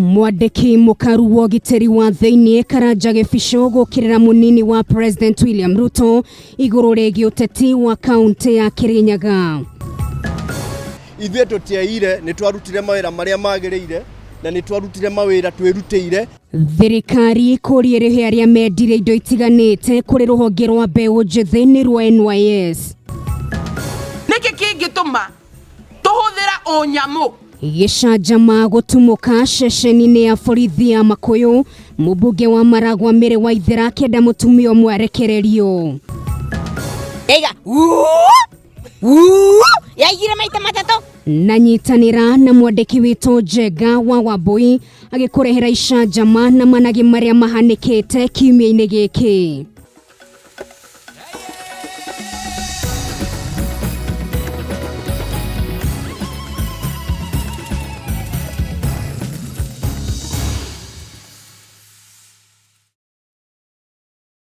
Mwandiki mukaru wa giteri wa thiini Karanja Gĩbico gũkĩrĩra munini wa President William Ruto igũrũ rĩgiĩ ũteti wa kaunti ya Kirinyaga. Ithuĩ tũtiaire nĩ twarutire mawĩra marĩa magĩrĩire na nĩ twarutire mawĩra twĩrutĩire. Thirikari kũria rĩhĩ arĩa mendire indo itiganĩte kũrĩ rũhonge rwa mbeũ njĩthĩ nĩ rwa NYS. Nĩkĩ kĩngĩtũma tũhũthĩra ũnyamũ Gĩcanjama gũtumũka ceceni-inĩ ya borithi ya Makuyu, mũmbunge wa Maragwa Mĩrĩ Waithera akĩenda mũtumia ũmwe arekererio. Yaigire maita matatũ. Na nyitanĩra na mwandĩki witũ Njenga wa Wambui agĩkũrehera icanjama na managi marĩa mahanĩkĩte kiumia-inĩ gĩkĩ.